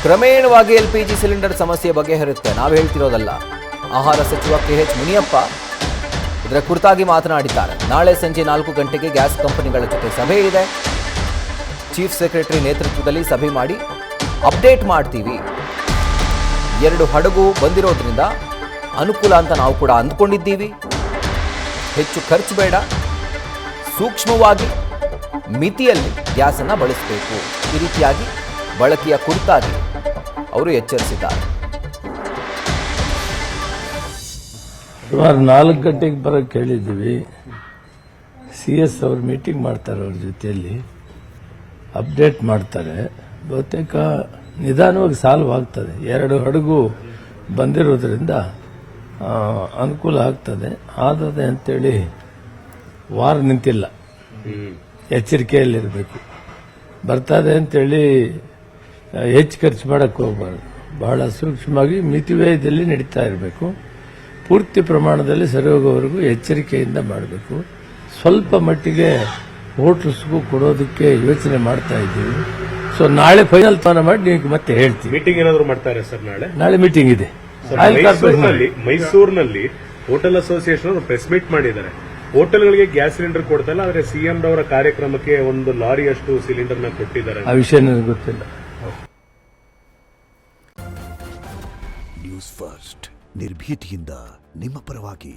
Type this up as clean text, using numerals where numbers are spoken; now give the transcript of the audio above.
ಕ್ರಮೇಣವಾಗಿ LPG cylinder ಸಮಸ್ಯೆ ಬಗೆಹರುತ್ತೆ, ನಾವು ಹೇಳ್ತಿರೋದಲ್ಲ. ಆಹಾರ ಸಚಿವ KH ಮುನಿಯಪ್ಪ ಇದರ ಕುರಿತಾಗಿ ಮಾತನಾಡಿದ್ದಾರೆ. ನಾಳೆ ಸಂಜೆ 4 ಗಂಟೆಗೆ ಗ್ಯಾಸ್ ಕಂಪನಿಗಳ ಜೊತೆ ಸಭೆ ಇದೆ. ಚೀಫ್ ಸೆಕ್ರೆಟರಿ ನೇತೃತ್ವದಲ್ಲಿ ಸಭೆ ಮಾಡಿ ಅಪ್ಡೇಟ್ ಮಾಡ್ತೀವಿ. 2 ಹಡಗು ಬಂದಿರೋದ್ರಿಂದ ಅನುಕೂಲ ಅಂತ ನಾವು ಕೂಡ ಅಂದ್ಕೊಂಡಿದ್ದೀವಿ. ಹೆಚ್ಚು ಖರ್ಚು ಬೇಡ, ಸೂಕ್ಷ್ಮವಾಗಿ ಮಿತಿಯಲ್ಲಿ ಗ್ಯಾಸನ್ನು ಬಳಸಬೇಕು. ಈ ರೀತಿಯಾಗಿ ಬಳಕೆಯ ಕುರಿತಾಗಿ ಅವರು ಎಚ್ಚರಿಸಿದ್ದಾರೆ. ಸುಮಾರು 4 ಗಂಟೆಗೆ ಬರೋಕ್ಕೆ ಹೇಳಿದ್ದೀವಿ. CS ಅವರು ಮೀಟಿಂಗ್ ಮಾಡ್ತಾರೆ, ಅವ್ರ ಜೊತೆಯಲ್ಲಿ ಅಪ್ಡೇಟ್ ಮಾಡ್ತಾರೆ. ಬಹುತೇಕ ನಿಧಾನವಾಗಿ ಸಾಲ್ವ್ ಆಗ್ತದೆ. 2 ಹಡಗು ಬಂದಿರೋದ್ರಿಂದ ಅನುಕೂಲ ಆಗ್ತದೆ. ಆದದೆ ಅಂತೇಳಿ ವಾರ ನಿಂತಿಲ್ಲ, ಎಚ್ಚರಿಕೆಯಲ್ಲಿರಬೇಕು. ಬರ್ತದೆ ಅಂತೇಳಿ ಹೆಚ್ಚು ಖರ್ಚು ಮಾಡೋಕ್ಕೆ ಹೋಗಬಾರ್ದು. ಬಹಳ ಸೂಕ್ಷ್ಮವಾಗಿ ಮಿತಿವ್ಯಯದಲ್ಲಿ ನಡೀತಾ ಇರಬೇಕು. ಪೂರ್ತಿ ಪ್ರಮಾಣದಲ್ಲಿ ಸರಿ ಹೋಗೋವರೆಗೂ ಎಚ್ಚರಿಕೆಯಿಂದ ಮಾಡಬೇಕು. ಸ್ವಲ್ಪ ಮಟ್ಟಿಗೆ ಹೋಟ್ಲ್ಸ್ಗೂ ಕೊಡೋದಕ್ಕೆ ಯೋಚನೆ ಮಾಡ್ತಾ ಇದ್ದೀವಿ. ಸೊ ನಾಳೆ ಫೈನಲ್ ತೀರ್ಮಾನ ಮಾಡಿ ನೀವು ಮತ್ತೆ ಹೇಳ್ತೀವಿ. ಮೀಟಿಂಗ್ ಏನಾದ್ರು ಮಾಡ್ತಾರೆ ಸರ್? ನಾಳೆ ಮೀಟಿಂಗ್ ಇದೆ. ಮೈಸೂರಿನಲ್ಲಿ ಹೋಟೆಲ್ ಅಸೋಸಿಯೇಷನ್ ಪ್ರೆಸ್ ಮೀಟ್ ಮಾಡಿದ್ದಾರೆ. ಹೋಟೆಲ್ಗಳಿಗೆ ಗ್ಯಾಸ್ ಸಿಲಿಂಡರ್ ಕೊಡ್ತಾ ಇಲ್ಲ, ಆದರೆ CM ರವರ ಕಾರ್ಯಕ್ರಮಕ್ಕೆ 1 ಲಾರಿಯಷ್ಟು ಸಿಲಿಂಡರ್ನ ಕೊಟ್ಟಿದ್ದಾರೆ. ಆ ವಿಷಯ ನನಗೆ ಗೊತ್ತಿಲ್ಲ. ನ್ಯೂಸ್ ಫಸ್ಟ್ ನಿರ್ಭೀತಿಯಿಂದ ನಿಮ್ಮ ಪರವಾಗಿ.